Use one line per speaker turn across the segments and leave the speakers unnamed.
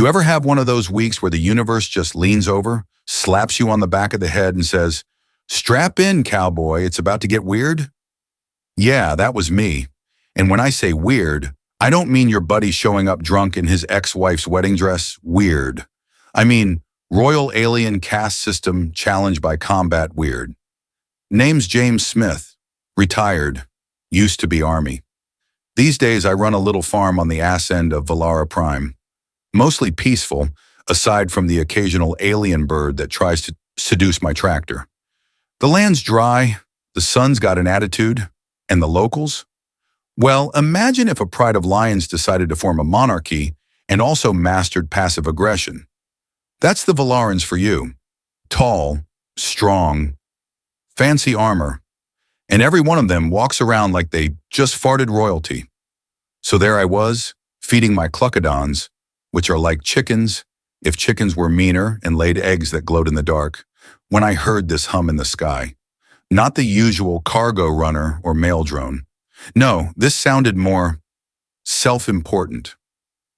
You ever have one of those weeks where the universe just leans over, slaps you on the back of the head and says, "Strap in, cowboy, it's about to get weird"? Yeah, that was me. And when I say weird, I don't mean your buddy showing up drunk in his ex-wife's wedding dress weird. I mean Royal Alien Caste System challenged by combat weird. Name's James Smith, retired, used to be Army. These days I run a little farm on the ass end of Valara Prime. Mostly peaceful, aside from the occasional alien bird that tries to seduce my tractor. The land's dry, the sun's got an attitude, and the locals? Well, imagine if a pride of lions decided to form a monarchy and also mastered passive aggression. That's the Valarans for you. Tall, strong, fancy armor, and every one of them walks around like they just farted royalty. So there I was, feeding my cluckodons, which are like chickens, if chickens were meaner and laid eggs that glowed in the dark, when I heard this hum in the sky. Not the usual cargo runner or mail drone. No, this sounded more self-important.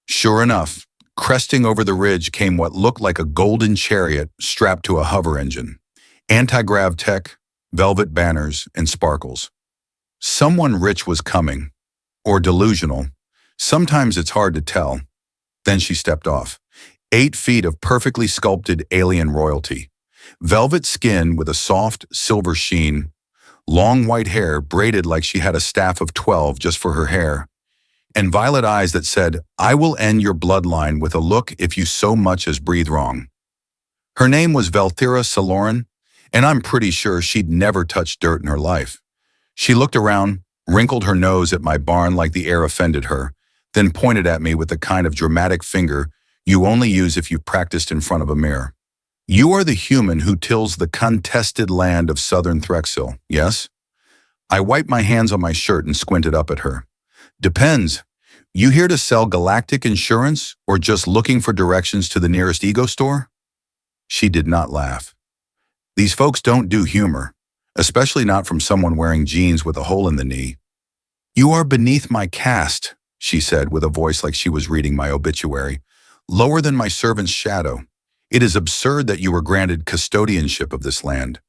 Sure enough, cresting over the ridge came what looked like a golden chariot strapped to a hover engine. Anti-grav tech, velvet banners, and sparkles. Someone rich was coming, or delusional. Sometimes it's hard to tell. Then she stepped off. 8 feet of perfectly sculpted alien royalty. Velvet skin with a soft silver sheen. Long white hair braided like she had a staff of 12 just for her hair. And violet eyes that said, "I will end your bloodline with a look if you so much as breathe wrong." Her name was Velthira Saloran, and I'm pretty sure she'd never touched dirt in her life. She looked around, wrinkled her nose at my barn like the air offended her, then pointed at me with the kind of dramatic finger you only use if you've practiced in front of a mirror. "You are the human who tills the contested land of southern Threxil, yes?" I wiped my hands on my shirt and squinted up at her. "Depends. You here to sell galactic insurance or just looking for directions to the nearest ego store?" She did not laugh. These folks don't do humor, especially not from someone wearing jeans with a hole in the knee. "You are beneath my caste," she said with a voice like she was reading my obituary. "Lower than my servant's shadow. It is absurd that you were granted custodianship of this land."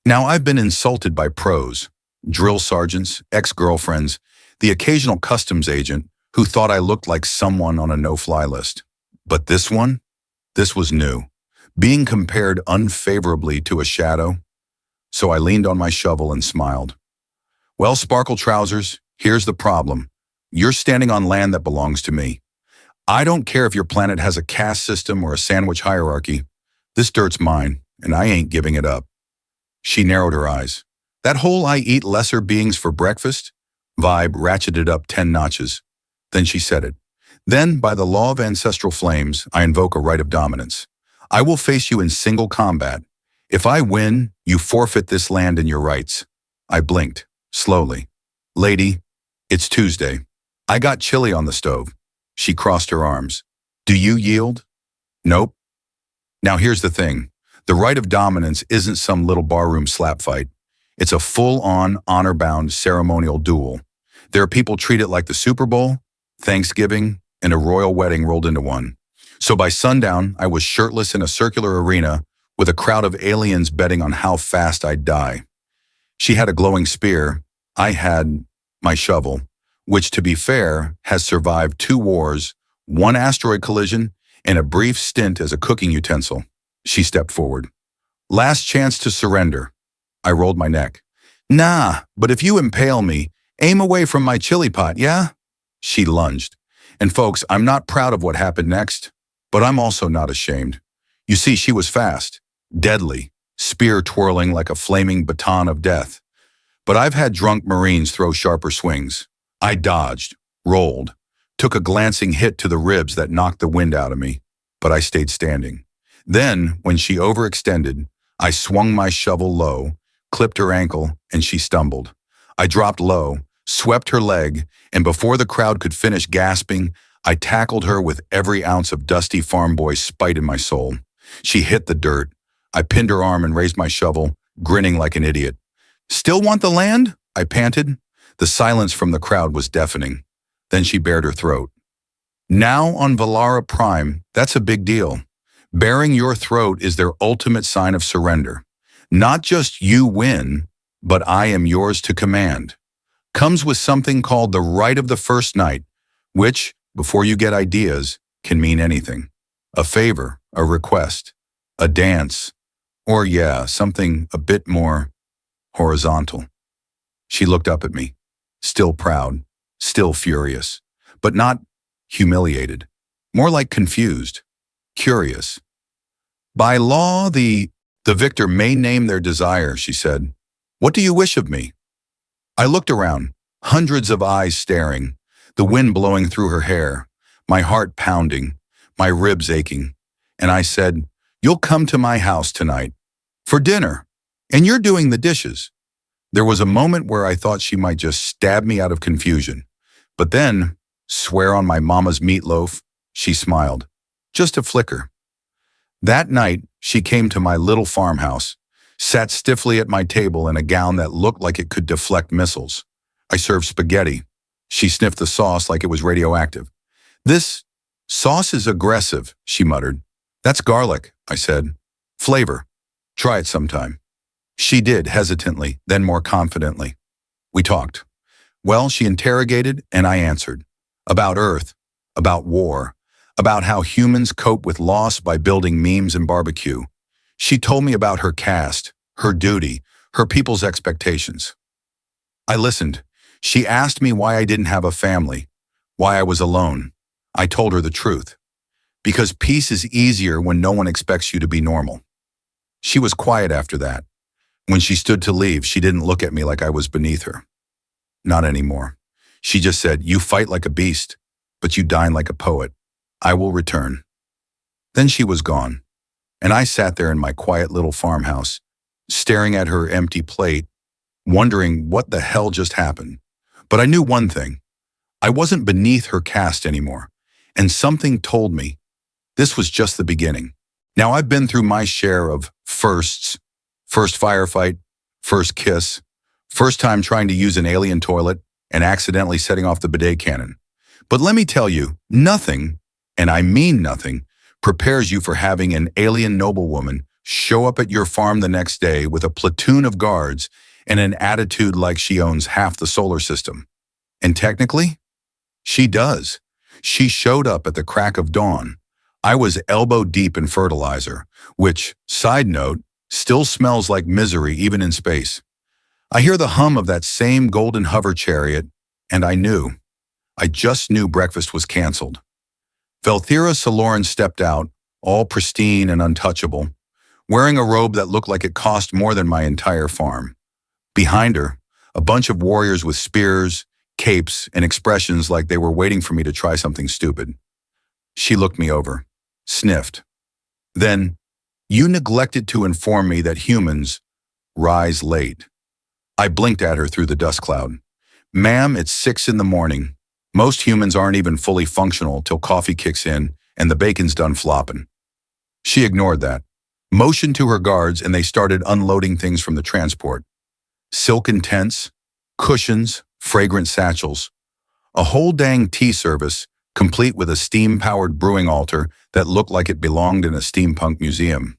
Now I've been insulted by pros, drill sergeants, ex-girlfriends, the occasional customs agent who thought I looked like someone on a no-fly list. But this one? This was new. Being compared unfavorably to a shadow. So I leaned on my shovel and smiled. "Well, Sparkle Trousers, here's the problem. You're standing on land that belongs to me. I don't care if your planet has a caste system or a sandwich hierarchy. This dirt's mine, and I ain't giving it up." She narrowed her eyes. That whole "I eat lesser beings for breakfast" vibe ratcheted up 10 notches. Then she said it. "Then, by the law of ancestral flames, I invoke a right of dominance. I will face you in single combat. If I win, you forfeit this land and your rights." I blinked, slowly. "Lady, it's Tuesday. I got chili on the stove." She crossed her arms. "Do you yield?" "Nope." Now here's the thing. The right of dominance isn't some little barroom slap fight. It's a full-on, honor-bound ceremonial duel. There are people treat it like the Super Bowl, Thanksgiving, and a royal wedding rolled into one. So by sundown, I was shirtless in a circular arena with a crowd of aliens betting on how fast I'd die. She had a glowing spear. I had my shovel, which, to be fair, has survived 2 wars, 1 asteroid collision, and a brief stint as a cooking utensil. She stepped forward. "Last chance to surrender." I rolled my neck. "Nah, but if you impale me, aim away from my chili pot, yeah?" She lunged. And folks, I'm not proud of what happened next, but I'm also not ashamed. You see, she was fast, deadly, spear twirling like a flaming baton of death. But I've had drunk Marines throw sharper swings. I dodged, rolled, took a glancing hit to the ribs that knocked the wind out of me, but I stayed standing. Then, when she overextended, I swung my shovel low, clipped her ankle, and she stumbled. I dropped low, swept her leg, and before the crowd could finish gasping, I tackled her with every ounce of dusty farm boy spite in my soul. She hit the dirt. I pinned her arm and raised my shovel, grinning like an idiot. "Still want the land?" I panted. The silence from the crowd was deafening. Then she bared her throat. Now on Valara Prime, that's a big deal. Bearing your throat is their ultimate sign of surrender. Not just you win, but I am yours to command. Comes with something called the right of the first night, which, before you get ideas, can mean anything. A favor, a request, a dance, or yeah, something a bit more horizontal. She looked up at me, still proud, still furious, but not humiliated, more like confused, curious. By law, the victor may name their desire, she said. What do you wish of me? I looked around, hundreds of eyes staring, the wind blowing through her hair, my heart pounding, my ribs aching, and I said, you'll come to my house tonight, for dinner, and you're doing the dishes. There was a moment where I thought she might just stab me out of confusion, but then, swear on my mama's meatloaf, she smiled. Just a flicker. That night, she came to my little farmhouse, sat stiffly at my table in a gown that looked like it could deflect missiles. I served spaghetti. She sniffed the sauce like it was radioactive. This sauce is aggressive, she muttered. That's garlic, I said. Flavor. Try it sometime. She did, hesitantly, then more confidently. We talked. Well, she interrogated, and I answered. About Earth, about war, about how humans cope with loss by building memes and barbecue. She told me about her caste, her duty, her people's expectations. I listened. She asked me why I didn't have a family, why I was alone. I told her the truth. Because peace is easier when no one expects you to be normal. She was quiet after that. When she stood to leave, she didn't look at me like I was beneath her. Not anymore. She just said, you fight like a beast, but you dine like a poet. I will return. Then she was gone, and I sat there in my quiet little farmhouse, staring at her empty plate, wondering what the hell just happened. But I knew one thing. I wasn't beneath her caste anymore, and something told me this was just the beginning. Now I've been through my share of firsts. First firefight, first kiss, first time trying to use an alien toilet and accidentally setting off the bidet cannon. But let me tell you, nothing, and I mean nothing, prepares you for having an alien noblewoman show up at your farm the next day with a platoon of guards and an attitude like she owns half the solar system. And technically, she does. She showed up at the crack of dawn. I was elbow deep in fertilizer, which, side note, still smells like misery even in space. I hear the hum of that same golden hover chariot, and I just knew breakfast was canceled. Velthira Saloran stepped out, all pristine and untouchable, wearing a robe that looked like it cost more than my entire farm. Behind her, a bunch of warriors with spears, capes, and expressions like they were waiting for me to try something stupid. She looked me over, sniffed. Then, you neglected to inform me that humans rise late. I blinked at her through the dust cloud. Ma'am, it's 6 in the morning. Most humans aren't even fully functional till coffee kicks in and the bacon's done flopping. She ignored that, motioned to her guards, and they started unloading things from the transport. Silken tents, cushions, fragrant satchels. A whole dang tea service, complete with a steam-powered brewing altar that looked like it belonged in a steampunk museum.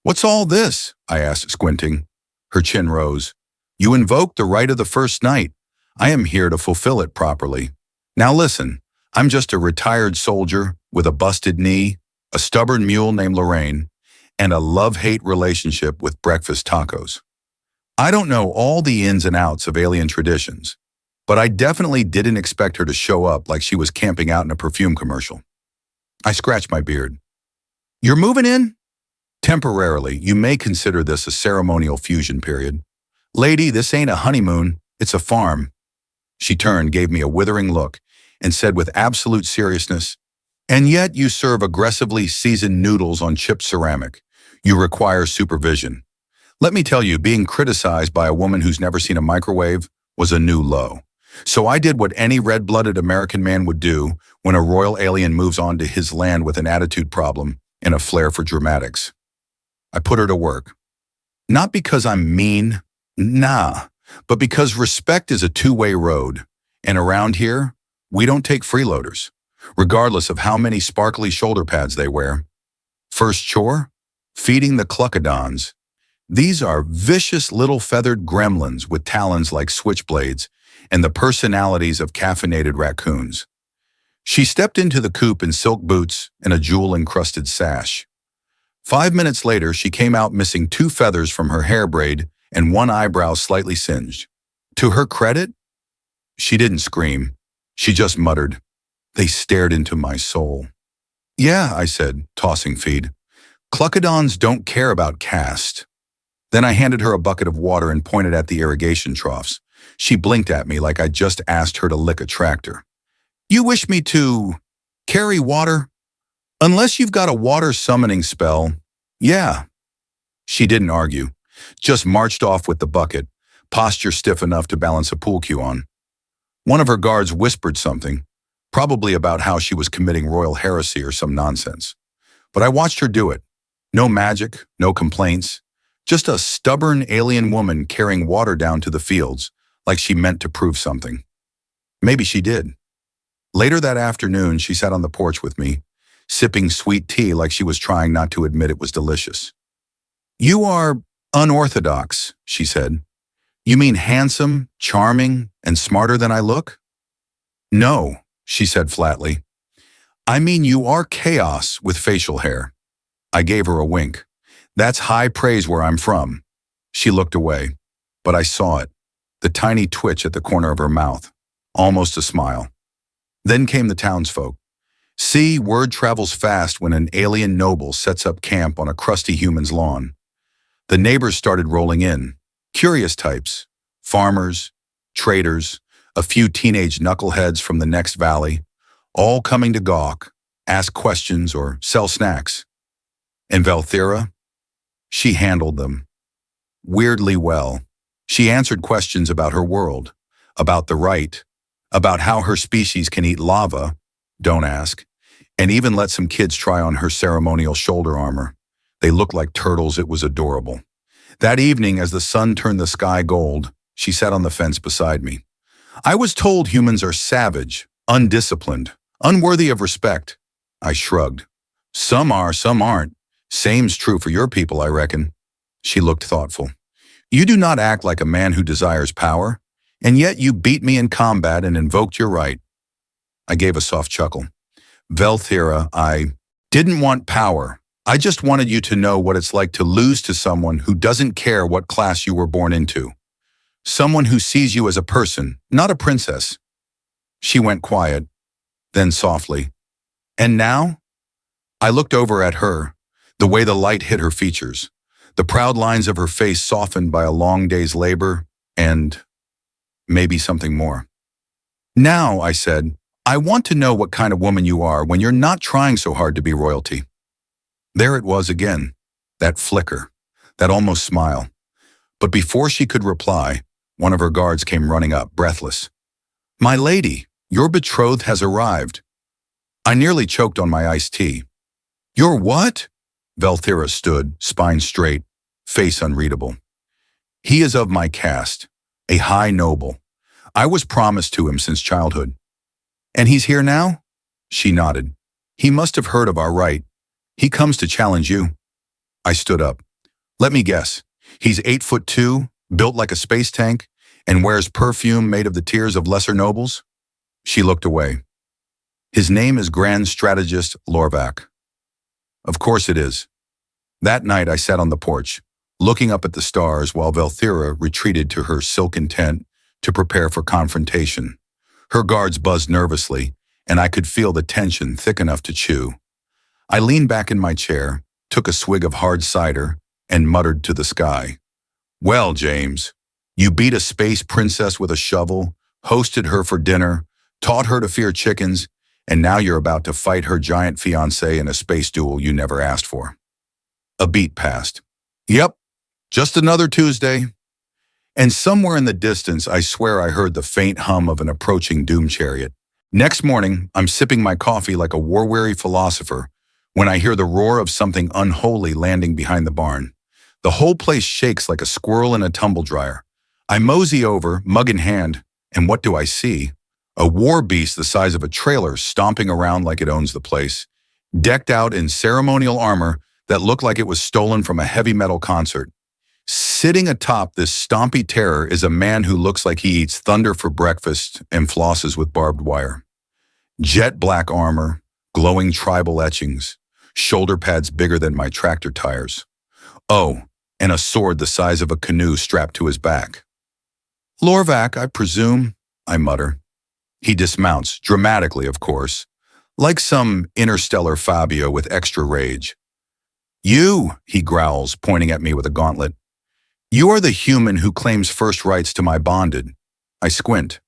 What's all this? I asked, squinting. Her chin rose. You invoked the right of the first night. I am here to fulfill it properly. Now listen, I'm just a retired soldier with a busted knee, a stubborn mule named Lorraine, and a love-hate relationship with breakfast tacos. I don't know all the ins and outs of alien traditions, but I definitely didn't expect her to show up like she was camping out in a perfume commercial. I scratched my beard. You're moving in? Temporarily, you may consider this a ceremonial fusion period. Lady, this ain't a honeymoon, it's a farm. She turned, gave me a withering look, and said with absolute seriousness, and yet you serve aggressively seasoned noodles on chipped ceramic. You require supervision. Let me tell you, being criticized by a woman who's never seen a microwave was a new low. So I did what any red-blooded American man would do when a royal alien moves on to his land with an attitude problem and a flair for dramatics. I put her to work. Not because I'm mean, nah, but because respect is a two-way road. And around here, we don't take freeloaders. regardless of how many sparkly shoulder pads they wear. First chore? Feeding the cluckodons. These are vicious little feathered gremlins with talons like switchblades and the personalities of caffeinated raccoons. She stepped into the coop in silk boots and a jewel-encrusted sash. 5 minutes later, she came out missing 2 feathers from her hair braid and 1 eyebrow slightly singed. To her credit, she didn't scream. She just muttered, "They stared into my soul." "Yeah," I said, tossing feed. "Cluckodons don't care about caste." Then I handed her a bucket of water and pointed at the irrigation troughs. She blinked at me like I'd just asked her to lick a tractor. "You wish me to carry water? Unless you've got a water summoning spell, yeah." She didn't argue, just marched off with the bucket, posture stiff enough to balance a pool cue on. One of her guards whispered something, probably about how she was committing royal heresy or some nonsense. But I watched her do it. No magic, no complaints, just a stubborn alien woman carrying water down to the fields like she meant to prove something. Maybe she did. Later that afternoon, she sat on the porch with me, sipping sweet tea like she was trying not to admit it was delicious. "You are unorthodox," she said. "You mean handsome, charming, and smarter than I look?" "No," she said flatly. "I mean you are chaos with facial hair." I gave her a wink. "That's high praise where I'm from." She looked away, but I saw it, the tiny twitch at the corner of her mouth, almost a smile. Then came the townsfolk. See, word travels fast when an alien noble sets up camp on a crusty human's lawn. The neighbors started rolling in, curious types, farmers, traders, a few teenage knuckleheads from the next valley, all coming to gawk, ask questions, or sell snacks. And Velthira? She handled them. Weirdly well. She answered questions about her world, about the rite, about how her species can eat lava, don't ask, and even let some kids try on her ceremonial shoulder armor. They looked like turtles. It was adorable. That evening, as the sun turned the sky gold, she sat on the fence beside me. "I was told humans are savage, undisciplined, unworthy of respect." I shrugged. "Some are, some aren't. Same's true for your people, I reckon." She looked thoughtful. "You do not act like a man who desires power, and yet you beat me in combat and invoked your right." I gave a soft chuckle. "Velthira, I didn't want power. I just wanted you to know what it's like to lose to someone who doesn't care what class you were born into. Someone who sees you as a person, not a princess." She went quiet, then softly, "And now?" I looked over at her, the way the light hit her features, the proud lines of her face softened by a long day's labor, and maybe something more. "Now," I said, "I want to know what kind of woman you are when you're not trying so hard to be royalty." There it was again, that flicker, that almost smile. But before she could reply, one of her guards came running up, breathless. "My lady, your betrothed has arrived." I nearly choked on my iced tea. "Your what?" Velthira stood, spine straight, face unreadable. "He is of my caste, a high noble. I was promised to him since childhood." "And he's here now?" She nodded. "He must have heard of our rite. He comes to challenge you." I stood up. "Let me guess. He's 8'2", built like a space tank, and wears perfume made of the tears of lesser nobles?" She looked away. "His name is Grand Strategist Lorvac." "Of course it is." That night I sat on the porch, looking up at the stars while Velthira retreated to her silken tent to prepare for confrontation. Her guards buzzed nervously, and I could feel the tension thick enough to chew. I leaned back in my chair, took a swig of hard cider, and muttered to the sky. "Well, James, you beat a space princess with a shovel, hosted her for dinner, taught her to fear chickens, and now you're about to fight her giant fiancé in a space duel you never asked for." A beat passed. "Yep, just another Tuesday." And somewhere in the distance, I swear I heard the faint hum of an approaching doom chariot. Next morning, I'm sipping my coffee like a war-weary philosopher when I hear the roar of something unholy landing behind the barn. The whole place shakes like a squirrel in a tumble dryer. I mosey over, mug in hand, and what do I see? A war beast the size of a trailer stomping around like it owns the place, decked out in ceremonial armor that looked like it was stolen from a heavy metal concert. Sitting atop this stompy terror is a man who looks like he eats thunder for breakfast and flosses with barbed wire. Jet black armor, glowing tribal etchings, shoulder pads bigger than my tractor tires. Oh, and a sword the size of a canoe strapped to his back. "Lorvac, I presume," I mutter. He dismounts, dramatically of course, like some interstellar Fabio with extra rage. "You," he growls, pointing at me with a gauntlet. "You are the human who claims first rights to my bonded." I squint.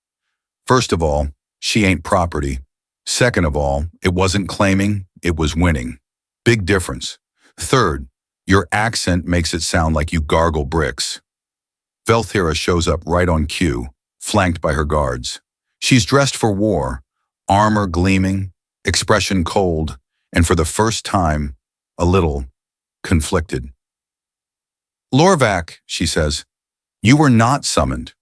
First of all, she ain't property. Second of all, it wasn't claiming, it was winning. Big difference. Third, your accent makes it sound like you gargle bricks. Velthira shows up right on cue, flanked by her guards. She's dressed for war, armor gleaming, expression cold, and for the first time, a little conflicted. "Lorvac," she says, "you were not summoned."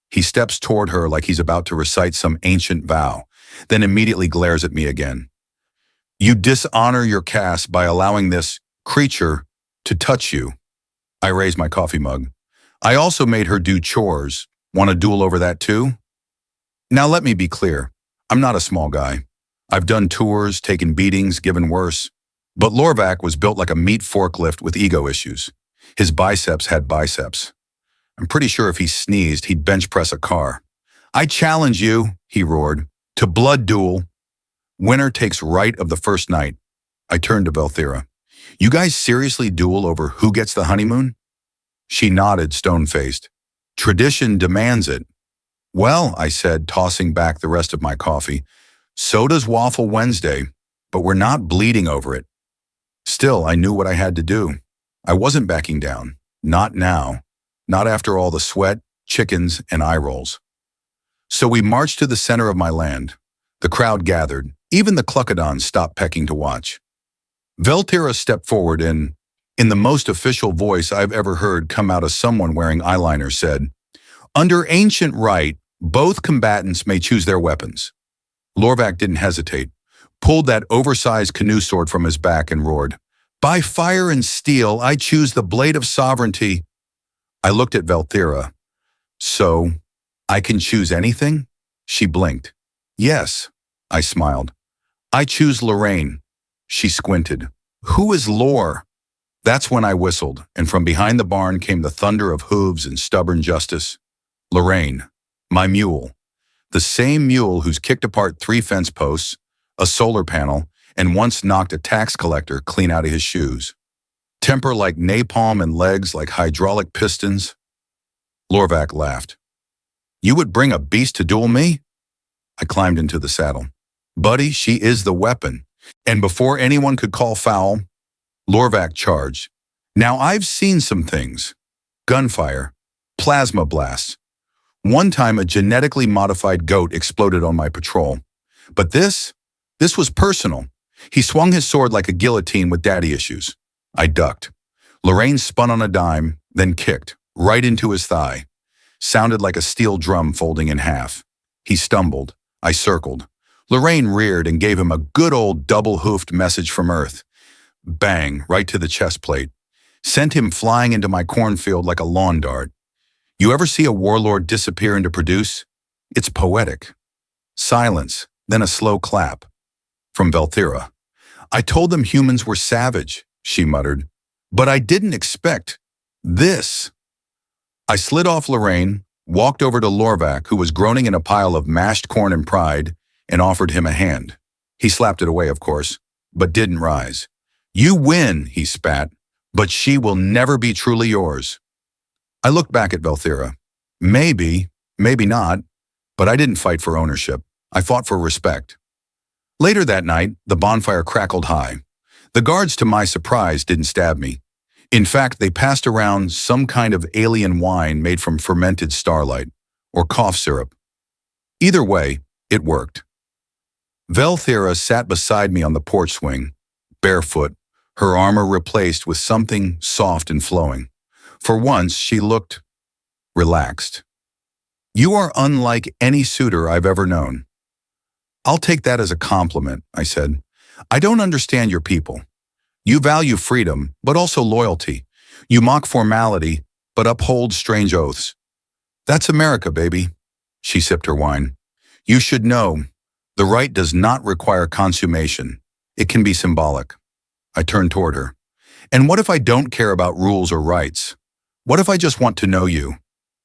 He steps toward her like he's about to recite some ancient vow, then immediately glares at me again. "You dishonor your caste by allowing this creature to touch you." I raise my coffee mug. "I also made her do chores. Want to duel over that too?" Now let me be clear. I'm not a small guy. I've done tours, taken beatings, given worse. But Lorvac was built like a meat forklift with ego issues. His biceps had biceps. I'm pretty sure if he sneezed, he'd bench press a car. "I challenge you," he roared, "to blood duel. Winner takes right of the first night." I turned to Velthira. "You guys seriously duel over who gets the honeymoon?" She nodded, stone-faced. "Tradition demands it." "Well," I said, tossing back the rest of my coffee, "so does Waffle Wednesday, but we're not bleeding over it." Still, I knew what I had to do. I wasn't backing down. Not now. Not after all the sweat, chickens, and eye rolls. So we marched to the center of my land. The crowd gathered. Even the Cluckodons stopped pecking to watch. Velthira stepped forward and, in the most official voice I've ever heard come out of someone wearing eyeliner, said, "Under ancient right, both combatants may choose their weapons." Lorvac didn't hesitate, pulled that oversized canoe sword from his back and roared, "By fire and steel, I choose the blade of sovereignty." I looked at Velthira. "So, I can choose anything?" She blinked. "Yes," I smiled. "I choose Lorraine." She squinted. "Who is Lore?" That's when I whistled, and from behind the barn came the thunder of hooves and stubborn justice. Lorraine, my mule. The same mule who's kicked apart 3 fence posts, a solar panel, and once knocked a tax collector clean out of his shoes. Temper like napalm and legs like hydraulic pistons. Lorvac laughed. "You would bring a beast to duel me?" I climbed into the saddle. "Buddy, she is the weapon." And before anyone could call foul, Lorvac charged. Now I've seen some things. Gunfire, plasma blasts. One time a genetically modified goat exploded on my patrol. But this was personal. He swung his sword like a guillotine with daddy issues. I ducked. Lorraine spun on a dime, then kicked, right into his thigh. Sounded like a steel drum folding in half. He stumbled. I circled. Lorraine reared and gave him a good old double-hoofed message from Earth. Bang, right to the chest plate. Sent him flying into my cornfield like a lawn dart. You ever see a warlord disappear into produce? It's poetic. Silence, then a slow clap. From Velthira. "I told them humans were savage," she muttered. "But I didn't expect this." I slid off Lorraine, walked over to Lorvac, who was groaning in a pile of mashed corn and pride, and offered him a hand. He slapped it away, of course, but didn't rise. "You win," he spat, "but she will never be truly yours." I looked back at Velthira. Maybe, maybe not, but I didn't fight for ownership. I fought for respect. Later that night, the bonfire crackled high. The guards, to my surprise, didn't stab me. In fact, they passed around some kind of alien wine made from fermented starlight, or cough syrup. Either way, it worked. Velthira sat beside me on the porch swing, barefoot, her armor replaced with something soft and flowing. For once, she looked relaxed. "You are unlike any suitor I've ever known." I'll take that as a compliment, I said. I don't understand your people. You value freedom, but also loyalty. You mock formality, but uphold strange oaths. That's America, baby. She sipped her wine. You should know, the right does not require consummation. It can be symbolic. I turned toward her. And what if I don't care about rules or rights? What if I just want to know you?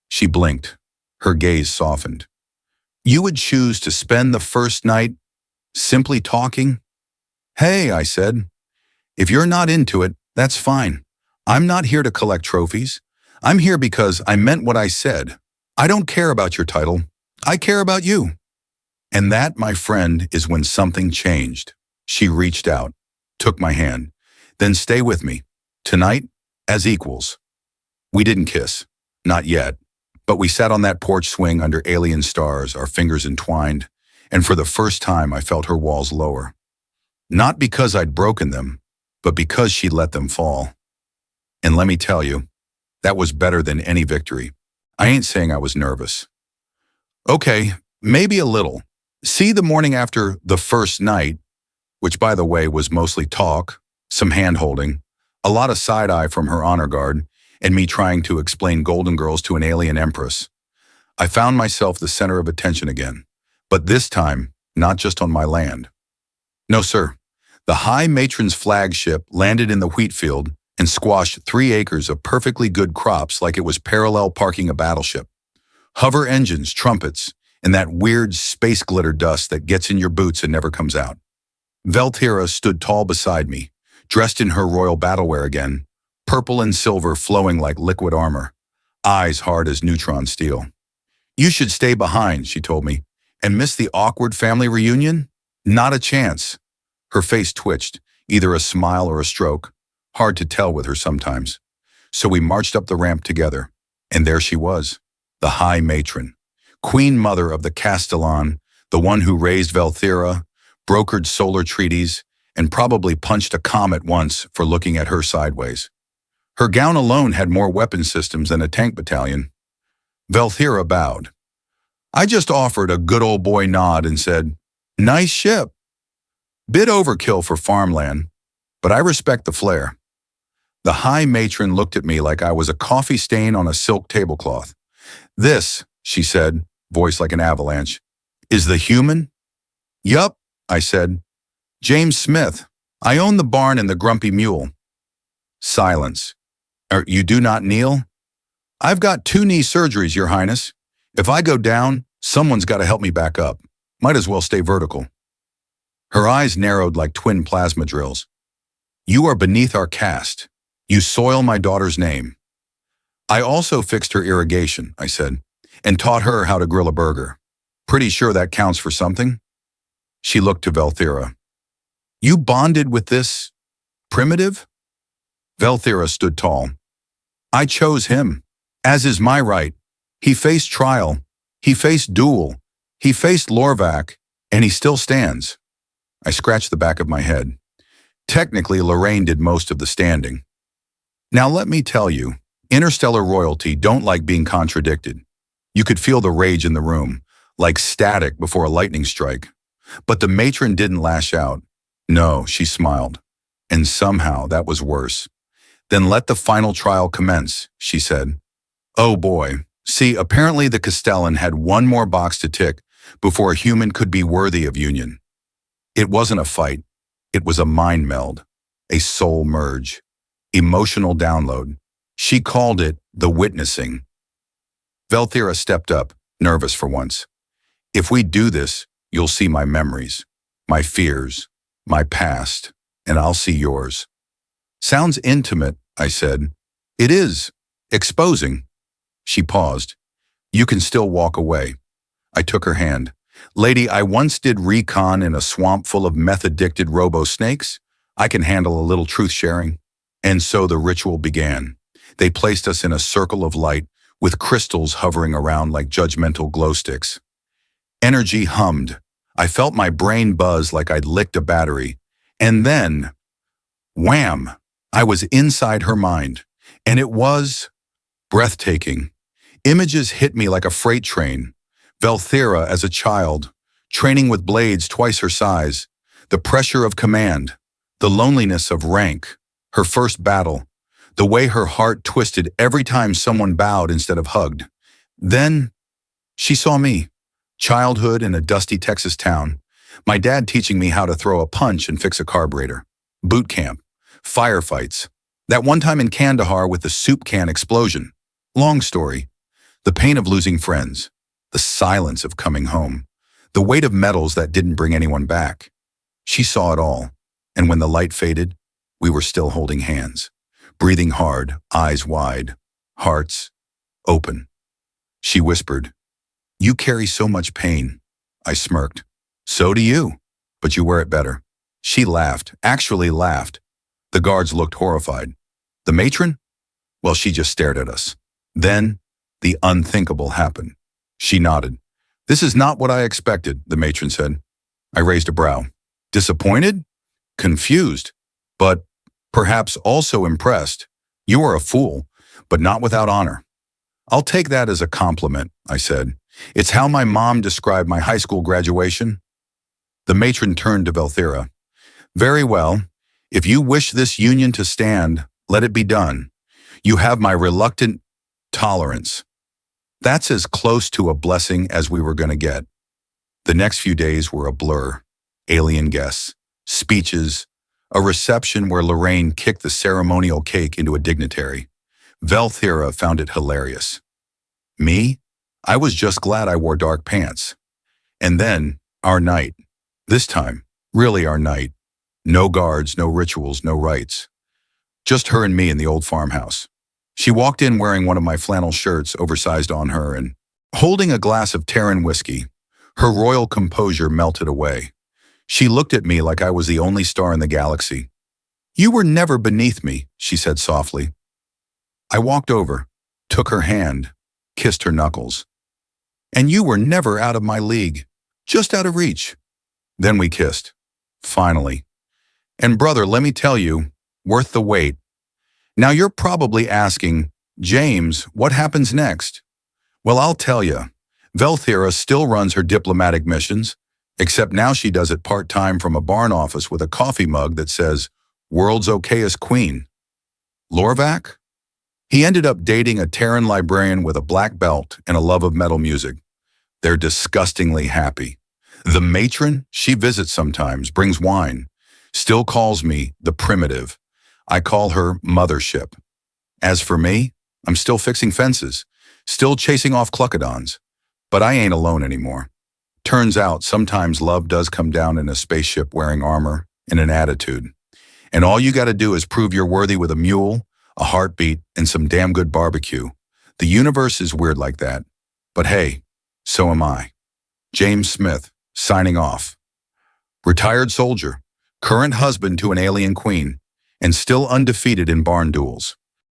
She blinked. Her gaze softened. You would choose to spend the first night simply talking? Hey, I said. If you're not into it, that's fine. I'm not here to collect trophies. I'm here because I meant what I said. I don't care about your title. I care about you. And that, my friend, is when something changed. She reached out, took my hand. Then stay with me. Tonight, as equals. We didn't kiss. Not yet. But we sat on that porch swing under alien stars, our fingers entwined, and for the first time I felt her walls lower. Not because I'd broken them, but because she let them fall. And let me tell you, that was better than any victory. I ain't saying I was nervous. Okay, maybe a little. See, the morning after the first night, which by the way was mostly talk, some hand-holding, a lot of side-eye from her honor guard, and me trying to explain Golden Girls to an alien empress. I found myself the center of attention again, but this time, not just on my land. No, sir. The High Matron's flagship landed in the wheat field and squashed 3 acres of perfectly good crops like it was parallel parking a battleship. Hover engines, trumpets, and that weird space glitter dust that gets in your boots and never comes out. Veltira stood tall beside me, dressed in her royal battlewear again, purple and silver flowing like liquid armor, eyes hard as neutron steel. You should stay behind, she told me, and miss the awkward family reunion? Not a chance. Her face twitched, either a smile or a stroke, hard to tell with her sometimes. So we marched up the ramp together, and there she was, the High Matron, Queen Mother of the Castellan, the one who raised Velthira, brokered solar treaties, and probably punched a comet once for looking at her sideways. Her gown alone had more weapon systems than a tank battalion. Velthira bowed. I just offered a good old boy nod and said, nice ship. Bit overkill for farmland, but I respect the flair. The High Matron looked at me like I was a coffee stain on a silk tablecloth. This, she said, voice like an avalanche, is the human? Yup, I said. James Smith. I own the barn and the grumpy mule. Silence. You do not kneel? I've got 2 knee surgeries, Your Highness. If I go down, someone's got to help me back up. Might as well stay vertical. Her eyes narrowed like twin plasma drills. You are beneath our caste. You soil my daughter's name. I also fixed her irrigation, I said, and taught her how to grill a burger. Pretty sure that counts for something? She looked to Velthira. You bonded with this primitive? Velthira stood tall. I chose him, as is my right. He faced trial, he faced duel, he faced Lorvac, and he still stands. I scratched the back of my head. Technically, Lorraine did most of the standing. Now let me tell you, interstellar royalty don't like being contradicted. You could feel the rage in the room, like static before a lightning strike. But the matron didn't lash out. No, she smiled. And somehow that was worse. Then let the final trial commence, she said. Oh boy. See, apparently the Castellan had one more box to tick before a human could be worthy of union. It wasn't a fight. It was a mind meld, a soul merge, emotional download. She called it the witnessing. Velthira stepped up, nervous for once. If we do this, you'll see my memories, my fears, my past, and I'll see yours. Sounds intimate, I said. It is. Exposing. She paused. You can still walk away. I took her hand. Lady, I once did recon in a swamp full of meth-addicted robo-snakes. I can handle a little truth-sharing. And so the ritual began. They placed us in a circle of light with crystals hovering around like judgmental glow sticks. Energy hummed. I felt my brain buzz like I'd licked a battery. And then, wham! I was inside her mind. And it was breathtaking. Images hit me like a freight train. Velthira as a child, training with blades twice her size, the pressure of command, the loneliness of rank, her first battle, the way her heart twisted every time someone bowed instead of hugged. Then she saw me, childhood in a dusty Texas town, my dad teaching me how to throw a punch and fix a carburetor, boot camp, firefights, that one time in Kandahar with the soup can explosion. Long story, the pain of losing friends, the silence of coming home, the weight of medals that didn't bring anyone back. She saw it all, and when the light faded, we were still holding hands, breathing hard, eyes wide, hearts open. She whispered, "You carry so much pain." I smirked. "So do you, but you wear it better." She laughed, actually laughed. The guards looked horrified. The matron? Well, she just stared at us. Then, the unthinkable happened. She nodded. "This is not what I expected," the matron said. I raised a brow. Disappointed? Confused, but perhaps also impressed. "You are a fool, but not without honor." "I'll take that as a compliment," I said. "It's how my mom described my high school graduation." The matron turned to Velthira. "Very well. If you wish this union to stand, let it be done. You have my reluctant tolerance." That's as close to a blessing as we were going to get. The next few days were a blur. Alien guests, speeches, a reception where Lorraine kicked the ceremonial cake into a dignitary. Velthira found it hilarious. Me? I was just glad I wore dark pants. And then, our night. This time, really our night. No guards, no rituals, no rites. Just her and me in the old farmhouse. She walked in wearing one of my flannel shirts oversized on her and holding a glass of Terran whiskey. Her royal composure melted away. She looked at me like I was the only star in the galaxy. "You were never beneath me," she said softly. I walked over, took her hand, kissed her knuckles. "And you were never out of my league, just out of reach." Then we kissed. Finally. And brother, let me tell you, worth the wait. Now you're probably asking, "James, what happens next?" Well, I'll tell you. Velthira still runs her diplomatic missions, except now she does it part-time from a barn office with a coffee mug that says, "World's okayest queen." Lorvac? He ended up dating a Terran librarian with a black belt and a love of metal music. They're disgustingly happy. The matron, she visits sometimes, brings wine, still calls me the primitive. I call her Mothership. As for me, I'm still fixing fences, still chasing off cluckodons. But I ain't alone anymore. Turns out sometimes love does come down in a spaceship wearing armor and an attitude. And all you gotta do is prove you're worthy with a mule, a heartbeat, and some damn good barbecue. The universe is weird like that. But hey, so am I. James Smith, signing off. Retired soldier, current husband to an alien queen, and still undefeated in barn duels.